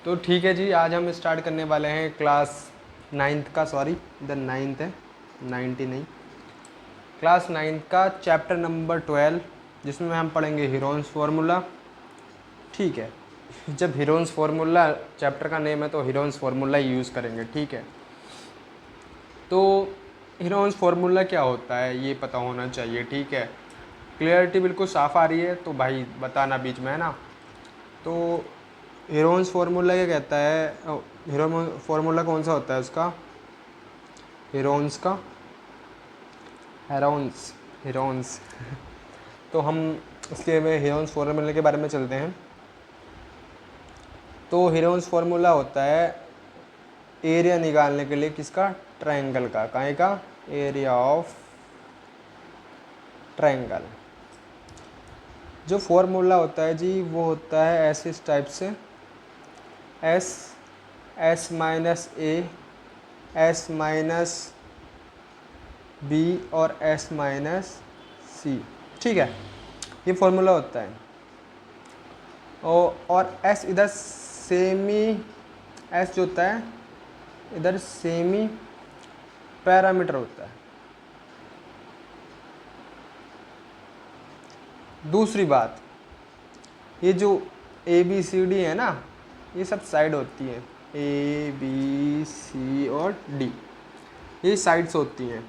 तो ठीक है जी, आज हम स्टार्ट करने वाले हैं क्लास नाइन्थ का, सॉरी इधर नाइन्थ है, 90 नहीं, क्लास नाइन्थ का चैप्टर नंबर 12, जिसमें हम पढ़ेंगे हीरोन्स फार्मूला। ठीक है, जब हीरोन्स फार्मूला चैप्टर का नेम है तो हीरोन्स फार्मूला ही यूज़ करेंगे। ठीक है, तो हीरोन्स फार्मूला क्या होता है ये पता होना चाहिए। ठीक है, क्लियरिटी बिल्कुल साफ़ आ रही है तो भाई बताना बीच में, है ना। तो हीरोन्स फार्मूला क्या कहता है, हीरो फार्मूला कौन सा होता है उसका, हीरोन्स का, हेरोन्स, हीरोन्स तो हम इसके में हीरोन्स फार्मूला के बारे में चलते हैं। तो हीरोन्स फार्मूला होता है एरिया निकालने के लिए किसका, ट्रायंगल का, काहे का, एरिया ऑफ ट्रायंगल। जो फार्मूला होता है जी वो होता है ऐसे इस टाइप से, S S minus a, s minus B और एस माइनस सी। ठीक है, ये फार्मूला होता है। और एस इधर सेमी, एस जो होता है इधर सेमी पैरामीटर होता है। दूसरी बात, ये जो ए बी सी डी है ना, ये सब साइड होती हैं, ए बी सी और डी, ये साइड्स होती हैं,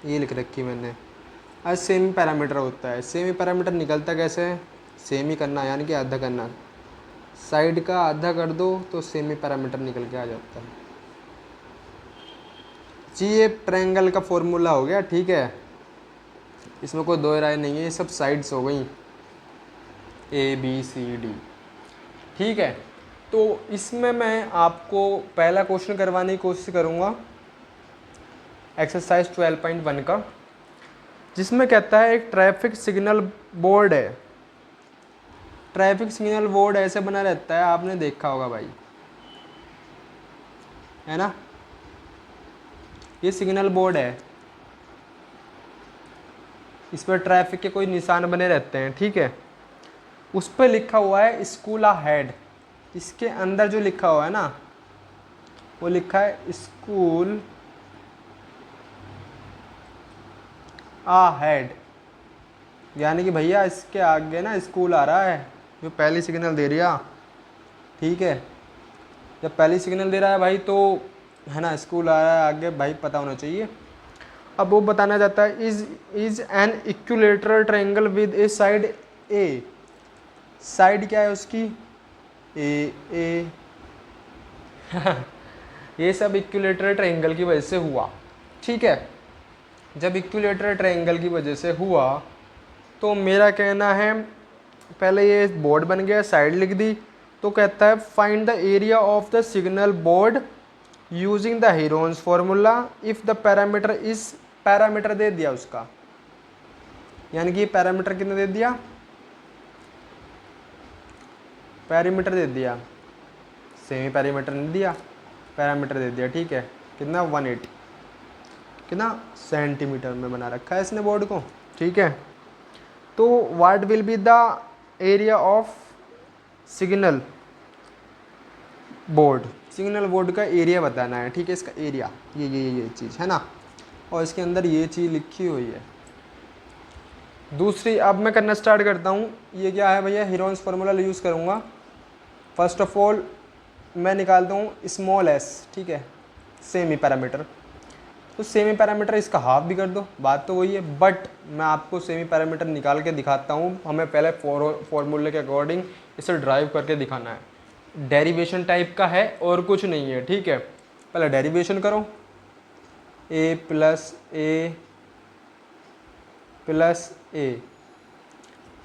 ये लिख रखी मैंने। आज सेमी पैरामीटर होता है। सेमी पैरामीटर निकलता कैसे है, सेमी करना यानी कि आधा करना, साइड का आधा कर दो तो सेमी पैरामीटर निकल के आ जाता है जी। ये ट्रायंगल का फॉर्मूला हो गया। ठीक है, इसमें कोई दो राय नहीं है, ये सब साइड्स हो गई, ए बी सी डी। ठीक है, तो इसमें मैं आपको पहला क्वेश्चन करवाने की कोशिश करूँगा एक्सरसाइज 12.1 का, जिसमें कहता है एक ट्रैफिक सिग्नल बोर्ड है। ट्रैफिक सिग्नल बोर्ड ऐसे बना रहता है, आपने देखा होगा भाई, है ना। ये सिग्नल बोर्ड है, इस पर ट्रैफिक के कोई निशान बने रहते हैं। ठीक है, उस पर लिखा हुआ है स्कूल अहेड। इसके अंदर जो लिखा हुआ है ना, वो लिखा है स्कूल अहेड, यानी कि भैया इसके आगे ना स्कूल आ रहा है, जो पहली सिग्नल दे रहा। ठीक है, जब पहली सिग्नल दे रहा है भाई तो है ना, स्कूल आ रहा है आगे, भाई पता होना चाहिए। अब वो बताना चाहता है is an equilateral triangle with A side A. Side क्या है उसकी, ए ये सब इक्विलेटरल ट्रायंगल की वजह से हुआ। ठीक है, जब इक्विलेटरल ट्रायंगल की वजह से हुआ तो मेरा कहना है, पहले ये बोर्ड बन गया, साइड लिख दी, तो कहता है find the area of the signal board using the Heron's formula if the parameter is, parameter दे दिया उसका, यानी कि पैरामीटर कितना दे दिया, पैरामीटर दे दिया, सेमी पैरामीटर नहीं दिया, पैरामीटर दे दिया। ठीक है, कितना 180, कितना सेंटीमीटर में बना रखा है इसने बोर्ड को। ठीक है, तो what will be the area of signal board, signal board का एरिया बताना है। ठीक है, इसका एरिया ये चीज़ है ना, और इसके अंदर ये चीज़ लिखी हुई है। दूसरी, अब मैं करना स्टार्ट करता हूँ। ये क्या है भैया, हीरोन्स फार्मूला यूज़ करूँगा। फर्स्ट ऑफ ऑल मैं निकालता हूँ स्मॉल एस। ठीक है, सेमी पैरामीटर, तो सेमी पैरामीटर इसका हाफ भी कर दो, बात तो वही है, बट मैं आपको सेमी पैरामीटर निकाल के दिखाता हूँ। हमें पहले फॉर्मूले के अकॉर्डिंग इसे ड्राइव करके दिखाना है। डेरिवेशन टाइप का है और कुछ नहीं है। ठीक है, पहले डेरिवेशन करो, ए प्लस ए,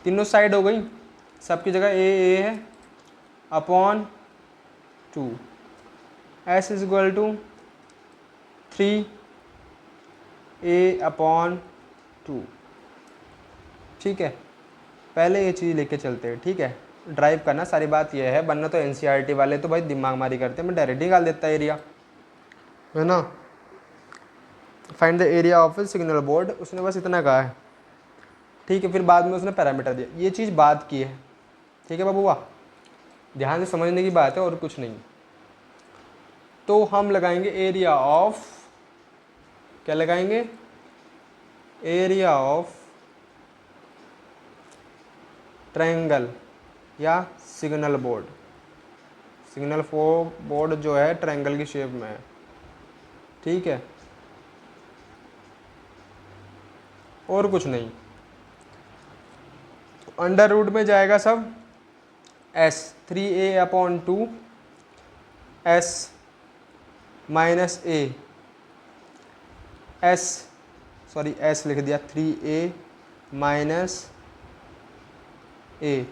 तीनों साइड हो गई, सबकी जगह ए है, upon 2, s is equal to 3 a upon 2। ठीक है, पहले ये चीज़ लेके चलते हैं। ठीक है, ड्राइव करना सारी बात ये है, वरना तो एनसीईआरटी वाले तो भाई दिमाग मारी करते हैं, मैं डायरेक्ट निकाल देता एरिया, है ना। Find the area of signal board, उसने बस इतना कहा है। ठीक है, फिर बाद में उसने पैरामीटर दिया, ये चीज़ बात की है। ठीक है बाबूआ, ध्यान से समझने की बात है और कुछ नहीं। तो हम लगाएंगे एरिया ऑफ, क्या लगाएंगे, एरिया ऑफ ट्रायंगल या सिग्नल बोर्ड। सिग्नल बोर्ड जो है ट्रायंगल की शेप में है, ठीक है, और कुछ नहीं। तो अंडर रूट में जाएगा सब S 3a/2 S minus a, S sorry S लिख दिया, 3a माइनस ए,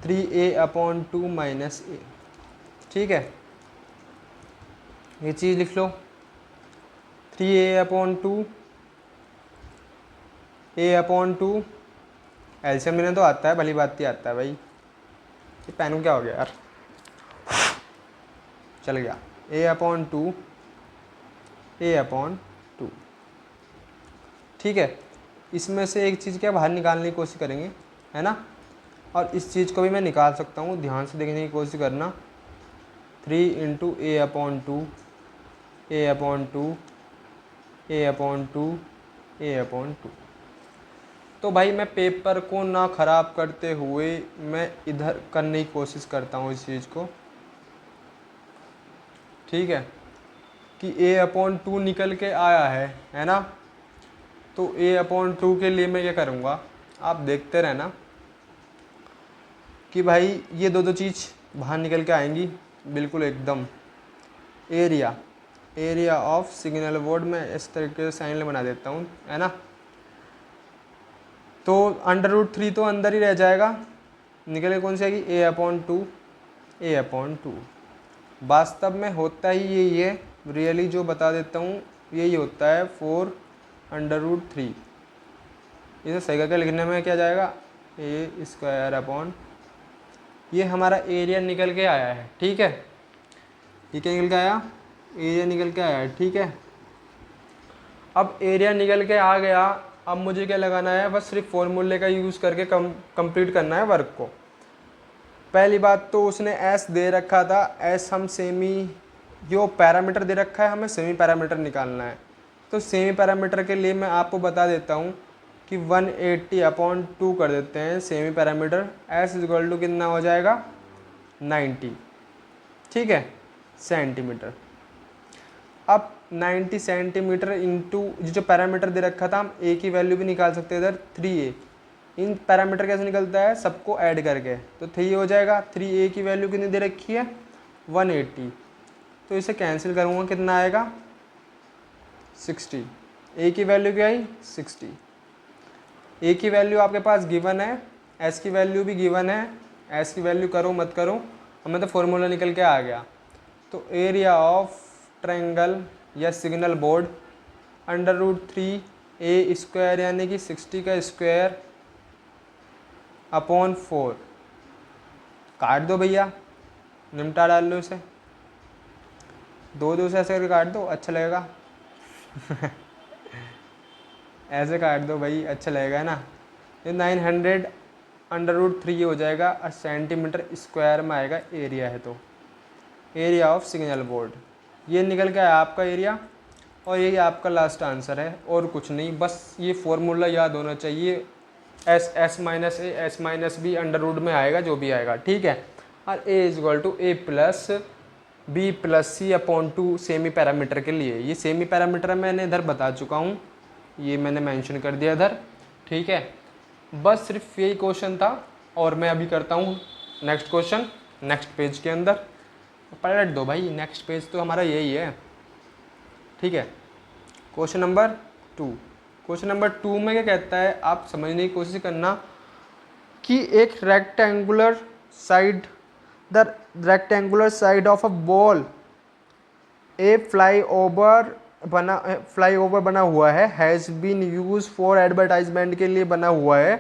3a/2 माइनस ए, ठीक है। ये चीज़ लिख लो, 3a/2 a/2 एल्शियम लेने तो आता है, भली बात ही आता है भाई। ये पेन को क्या हो गया यार, चल गया, a/2 a/2, ठीक है। इसमें से एक चीज़ क्या बाहर निकालने की कोशिश करेंगे, है ना, और इस चीज़ को भी मैं निकाल सकता हूँ, ध्यान से देखने की कोशिश करना। 3 × a/2 a/2 a/2 a/2। तो भाई मैं पेपर को ना ख़राब करते हुए मैं इधर करने की कोशिश करता हूँ इस चीज़ को, ठीक है, कि a/2 निकल के आया है ना। तो a/2 के लिए मैं क्या करूँगा, आप देखते रहना कि भाई ये दो चीज़ बाहर निकल के आएंगी बिल्कुल एकदम। एरिया ऑफ सिग्नल बोर्ड में इस तरीके से साइन बना देता हूँ, है ना। तो √3 तो अंदर ही रह जाएगा, निकल के कौन सी आएगी, a/2 वास्तव में होता ही यही है, रियली जो बता देता हूँ यही होता है, 4√3। इसे सही करके लिखने में क्या जाएगा, a²/, ये हमारा एरिया निकल के आया है, ठीक है। ये क्या निकल के आया, एरिया निकल के आया है, ठीक है। अब एरिया निकल के आ गया, अब मुझे क्या लगाना है, बस सिर्फ फॉर्मूले का यूज़ करके कंप्लीट करना है वर्क को। पहली बात तो उसने एस दे रखा था, एस हम सेमी, जो पैरामीटर दे रखा है हमें सेमी पैरामीटर निकालना है। तो सेमी पैरामीटर के लिए मैं आपको बता देता हूँ कि 180/2 कर देते हैं semi parameter, s equal to कितना हो जाएगा, 90, ठीक है, सेंटीमीटर। अब 90 सेंटीमीटर इंटू जो पैरामीटर दे रखा था, हम ए की वैल्यू भी निकाल सकते हैं इधर, 3a। इन पैरामीटर कैसे निकलता है, सबको ऐड करके, तो 3 हो जाएगा। 3a की वैल्यू कितनी दे रखी है, 180, तो इसे कैंसिल करूँगा, कितना आएगा, 60। a की वैल्यू क्या आई, 60। a की वैल्यू आपके पास गिवन है, s की वैल्यू भी गिवन है, s की वैल्यू करो मत करो, हमें तो फॉर्मूला निकल के आ गया। तो एरिया ऑफ ट्रायंगल या सिग्नल बोर्ड √3 a² यानी कि 60 का स्क्वायर अपॉन 4, काट दो भैया, निमटा डाल लो इसे, 2 से ऐसे करके काट दो, अच्छा लगेगा ऐसे काट दो भाई, अच्छा लगेगा, है ना। ये 900 √3 हो जाएगा, और सेंटीमीटर स्क्वायर में आएगा एरिया है। तो एरिया ऑफ सिग्नल बोर्ड ये निकल के आया आपका एरिया, और यही आपका लास्ट आंसर है, और कुछ नहीं। बस ये फॉर्मूला याद होना चाहिए, s minus a s minus b √ में आएगा जो भी आएगा, ठीक है। और a = a+b+c/2 सेमी पैरामीटर के लिए, ये सेमी पैरामीटर मैंने इधर बता चुका हूँ, ये मैंने मेंशन कर दिया इधर, ठीक है। बस सिर्फ यही क्वेश्चन था, और मैं अभी करता हूँ नेक्स्ट क्वेश्चन नेक्स्ट पेज के अंदर। पलट दो भाई, नेक्स्ट पेज तो हमारा यही है, ठीक है। क्वेश्चन नंबर 2, क्वेश्चन नंबर 2 में क्या कहता है, आप समझने की कोशिश करना कि एक rectangular side of a ball, a flyover बना हुआ है, has been use for advertisement के लिए बना हुआ है।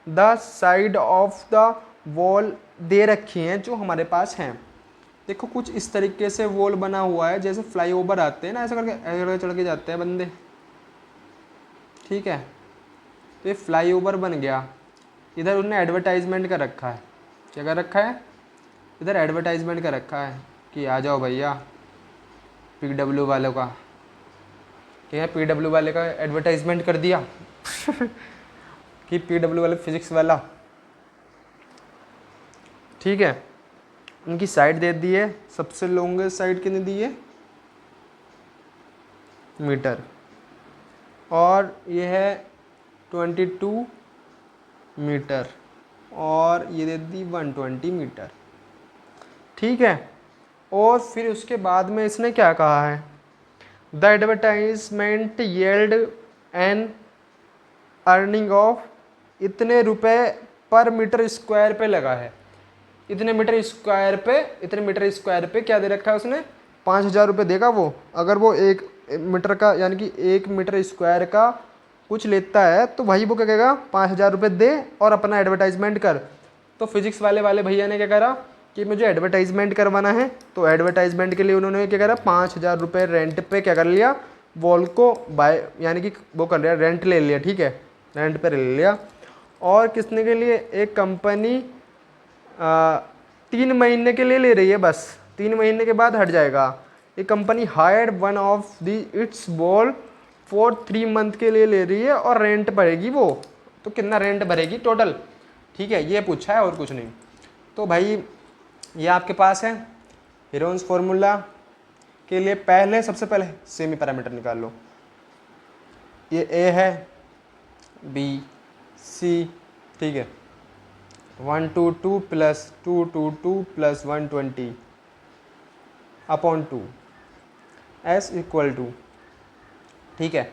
The side of the wall दे रखी हैं जो हमारे पास हैं। देखो कुछ इस तरीके से वॉल बना हुआ है, जैसे फ्लाई ओवर आते हैं ना, ऐसे करके चढ़ के जाते हैं बंदे, ठीक है। तो ये फ्लाई ओवर बन गया, इधर उन्होंने एडवर्टाइजमेंट का रखा है, क्या कर रखा है, इधर एडवर्टाइजमेंट का रखा है कि आ जाओ भैया PW वालों का, क्या है PW वाले का एडवर्टाइजमेंट कर दिया कि PW वाले फिजिक्स वाला, ठीक है। उनकी साइड दे दी है, सबसे लॉन्गेस्ट साइड कितनी दी है, मीटर, और ये है 22 मीटर, और ये दे दी 120 मीटर, ठीक है। और फिर उसके बाद में इसने क्या कहा है, the advertisement yield an earning of इतने रुपए पर मीटर स्क्वायर पे लगा है, इतने मीटर स्क्वायर पे क्या दे रखा है उसने, 5,000 रुपये देगा वो। अगर वो 1 मीटर का यानी कि 1 मीटर स्क्वायर का कुछ लेता है तो भाई वो क्या कहेगा, 5,000 रुपये दे और अपना एडवर्टाइजमेंट कर। तो फिजिक्स वाले भैया ने क्या करा कि मुझे एडवर्टाइजमेंट करवाना है, तो एडवर्टाइजमेंट के लिए उन्होंने क्या करा, 5,000 रुपये रेंट पे क्या कर लिया, वॉल को बाय यानी कि वो कर लिया, रेंट ले लिया, ठीक है, रेंट पे ले लिया। और किसने के लिए, एक कंपनी 3 महीने के लिए ले रही है, बस 3 महीने के बाद हट जाएगा। ये company hired one of the it's ball for 3 month के लिए ले रही है और रेंट भरेगी वो, तो कितना रेंट भरेगी टोटल, ठीक है, ये पूछा है और कुछ नहीं। तो भाई ये आपके पास है हीरोन्स फॉर्मूला के लिए, पहले सबसे पहले सेमी पैरामीटर निकाल लो, ये ए है, बी, सी, ठीक है, 122 plus 222 plus 120 upon 2 s equal to, ठीक है।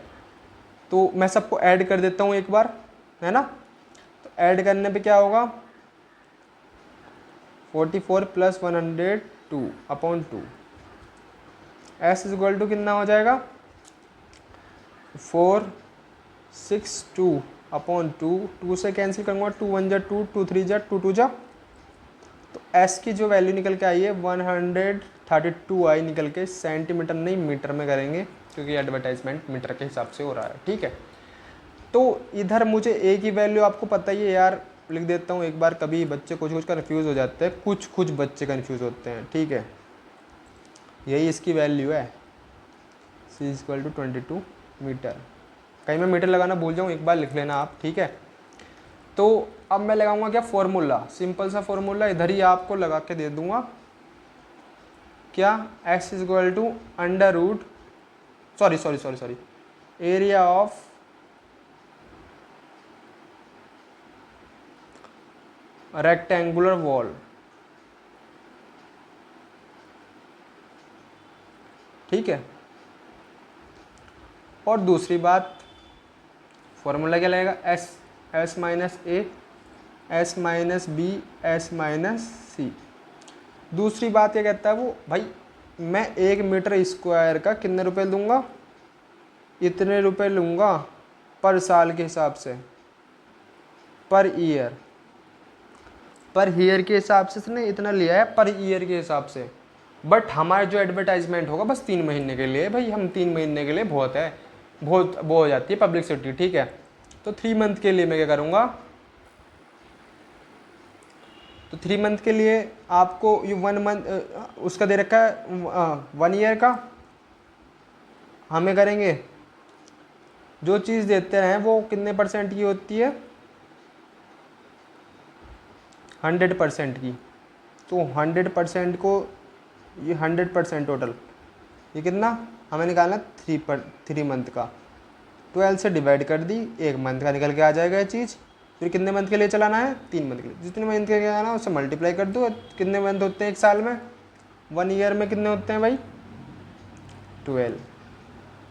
तो मैं सबको ऐड कर देता हूँ एक बार, है ना, तो ऐड करने पे क्या होगा, 44 plus 102 upon 2 s equal to कितना हो जाएगा, 462 अपॉन 2, 2 से कैंसिल करूँगा, 2 1 जा 2, 2 3 जा 2 2 जा, तो एस की जो वैल्यू निकल के आई है 132 आई निकल के, सेंटीमीटर नहीं मीटर में करेंगे क्योंकि एडवर्टाइजमेंट मीटर के हिसाब से हो रहा है, ठीक है। तो इधर मुझे ए की वैल्यू आपको पता ही है यार, लिख देता हूँ एक बार, कभी बच्चे कुछ कन्फ्यूज़ हो जाते हैं, कुछ बच्चे कन्फ्यूज़ होते हैं, ठीक है, यही इसकी वैल्यू है, सी इक्वल टू 22 मीटर, कहीं मैं मीटर लगाना भूल जाऊँ एक बार लिख लेना आप, ठीक है। तो अब मैं लगाऊंगा क्या, फॉर्मूला, सिंपल सा फॉर्मूला इधर ही आपको लगा के दे दूंगा, क्या, x equal to under root sorry area of rectangular wall, ठीक है। और दूसरी बात, फॉर्मूला क्या लगेगा, s minus a, s minus b, s minus c. दूसरी बात ये कहता है वो, भाई मैं 1 मीटर स्क्वायर का कितने रुपए लूँगा, इतने रुपए लूँगा पर साल के हिसाब से, पर ईयर के हिसाब से इसने इतना लिया है, पर ईयर के हिसाब से। बट हमारा जो एडवर्टाइजमेंट होगा बस 3 महीने के लिए, भाई हम 3 महीने के लिए बहुत है, बहुत वो हो जाती है पब्लिसिटी, ठीक है। तो 3 मंथ के लिए मैं क्या करूँगा, तो 3 मंथ के लिए आपको ये 1 मंथ उसका दे रखा है, 1 ईयर का हमें करेंगे, जो चीज़ देते हैं वो कितने % की होती है, 100% की। तो 100% को ये 100% टोटल, ये कितना हमें निकालना, 3 मंथ का, 12 से डिवाइड कर दी, 1 मंथ का निकल के आ जाएगा ये चीज़। फिर कितने मंथ के लिए चलाना है, 3 मंथ के लिए, जितने मंथ के लिए चलाना है उससे मल्टीप्लाई कर दो, कितने मंथ होते हैं एक साल में, 1 ईयर में कितने होते हैं भाई, 12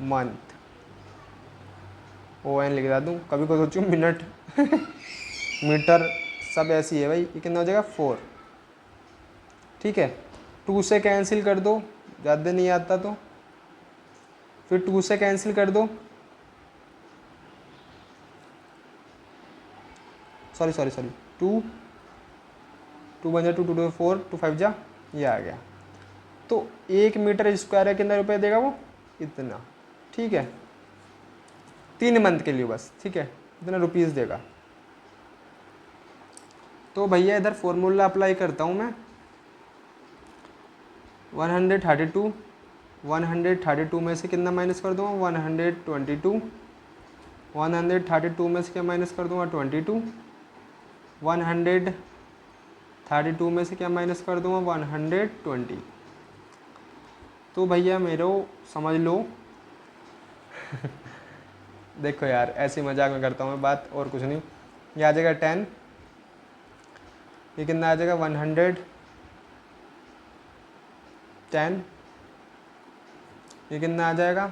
मंथ, ओ एन लिखा दूँ, कभी को सोचूँ मिनट मीटर सब ऐसी है भाई, ये कितना हो जाएगा 4, ठीक है। 2 से कैंसिल कर दो, ज़्यादा नहीं आता तो, फिर 2 से कैंसिल कर दो, सॉरी 2 1 जा 2 2 2 4 2 5 जा, ये आ गया। तो 1 मीटर स्क्वायर है कितने रुपए देगा वो, इतना, ठीक है, 3 मंथ के लिए बस, ठीक है, इतना रुपीज़ देगा। तो भैया इधर फॉर्मूला अप्लाई करता हूँ मैं। 132 में से कितना माइनस कर दूँगा 122, 132 में से क्या माइनस कर दूँगा 22, 132 में से क्या माइनस कर दूँगा 120। तो भैया मेरे समझ लो देखो यार ऐसी मजाक में करता हूँ मैं बात, और कुछ नहीं। ये आ जाएगा 10, ये कितना आ जाएगा 110, ये कितना आ जाएगा,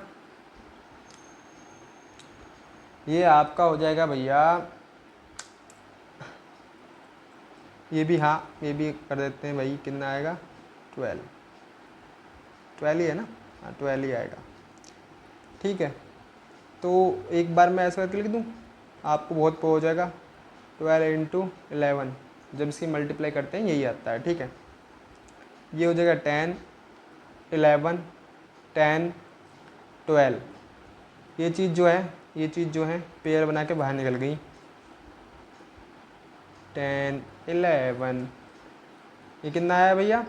ये आपका हो जाएगा भैया, ये भी, हाँ ये भी कर देते हैं भाई, कितना आएगा 12 ही है ना, हाँ 12 ही आएगा। ठीक है, तो एक बार मैं ऐसा करके लिख दूँ, आपको बहुत हो जाएगा। 12 × 11, जब इसकी मल्टीप्लाई करते हैं यही आता है। ठीक है, ये हो जाएगा 10, 11, 10, 12। ये चीज़ जो है पेयर बना के बाहर निकल गई। 10, 11, ये कितना आया भैया,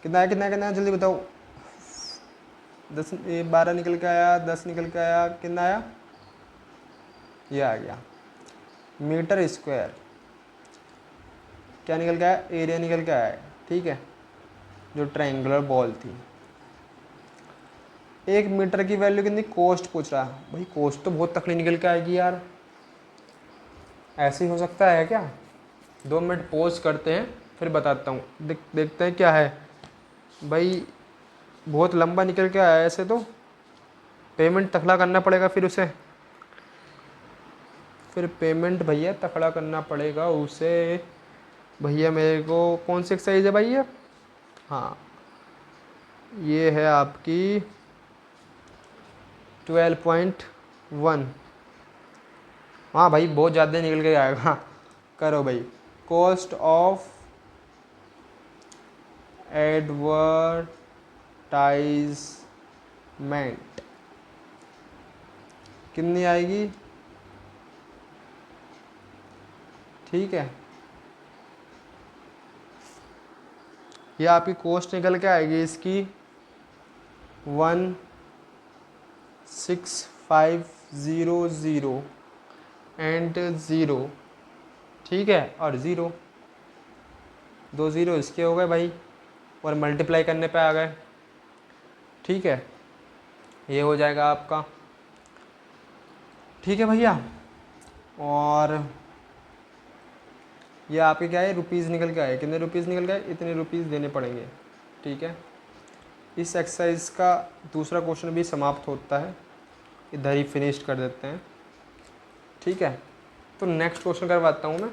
कितना है जल्दी बताओ। 10, ये 12 निकल के आया, 10 निकल के आया, कितना आया, ये आ गया मीटर स्क्वायर। क्या निकल के आया, एरिया निकल के आया। ठीक है, जो ट्रायंगुलर बॉल थी। 1 मीटर की वैल्यू कितनी, कॉस्ट पूछ रहा भाई, कॉस्ट तो बहुत तकड़ी निकल के आएगी यार। ऐसे ही हो सकता है क्या, 2 मिनट पॉज करते हैं फिर बताता हूँ। देखते हैं क्या है भाई, बहुत लंबा निकल के आया ऐसे तो। पेमेंट तकड़ा करना पड़ेगा फिर उसे, फिर पेमेंट भैया तकड़ा करना पड़ेगा उसे। भैया मेरे को कौन सी एक्सरसाइज है भाई ये, हाँ ये है आपकी 12.1। हाँ भाई बहुत ज़्यादा निकल के आएगा। करो भाई, कॉस्ट ऑफ एडवर्टाइजमेंट कितनी आएगी। ठीक है, ये आपकी कॉस्ट निकल के आएगी इसकी 16500 एंड 0। ठीक है, और 0, 2 0 इसके हो गए भाई, और मल्टीप्लाई करने पे आ गए। ठीक है, ये हो जाएगा आपका। ठीक है भैया, और ये आपके क्या है, रुपीज़ निकल के आए। कितने रुपीज़ निकल गए, इतने रुपीज़ देने पड़ेंगे। ठीक है, इस एक्सरसाइज का दूसरा क्वेश्चन भी समाप्त होता है, इधर ही फिनिश कर देते हैं। ठीक है, तो नेक्स्ट क्वेश्चन करवाता हूँ मैं,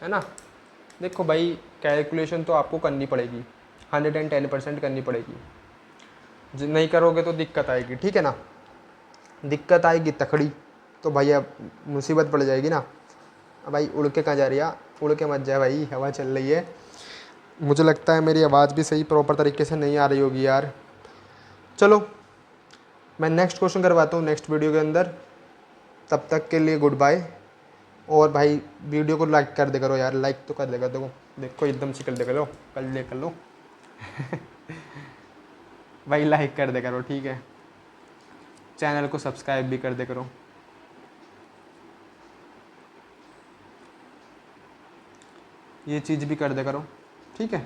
है ना। देखो भाई, कैलकुलेशन तो आपको करनी पड़ेगी, 110% करनी पड़ेगी। नहीं करोगे तो दिक्कत आएगी। ठीक है ना, दिक्कत आएगी तकड़ी, तो भैया मुसीबत पड़ जाएगी ना। भाई उड़ के कहाँ जा रही है, उड़ के मत जाए भाई, हवा चल रही है। मुझे लगता है मेरी आवाज़ भी सही प्रॉपर तरीके से नहीं आ रही होगी यार। चलो मैं नेक्स्ट क्वेश्चन करवाता हूँ नेक्स्ट वीडियो के अंदर। तब तक के लिए गुड बाय। और भाई वीडियो को लाइक कर दे करो यार, लाइक तो कर देगा। देखो एकदम से कर दे करो, कर लो भाई लाइक कर दे करो। ठीक है, चैनल को सब्सक्राइब भी कर दे करो। ये चीज़ भी कर दे करो। ठीक है,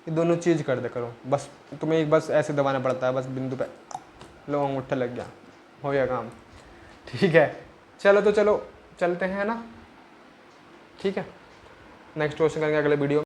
ये दोनों चीज़ कर दे करो। बस तुम्हें एक बस ऐसे दबाना पड़ता है, बस बिंदु पे लो अंगूठा लग गया, हो गया काम। ठीक है, चलो तो चलो चलते हैं ना। ठीक है, नेक्स्ट क्वेश्चन करेंगे अगले वीडियो।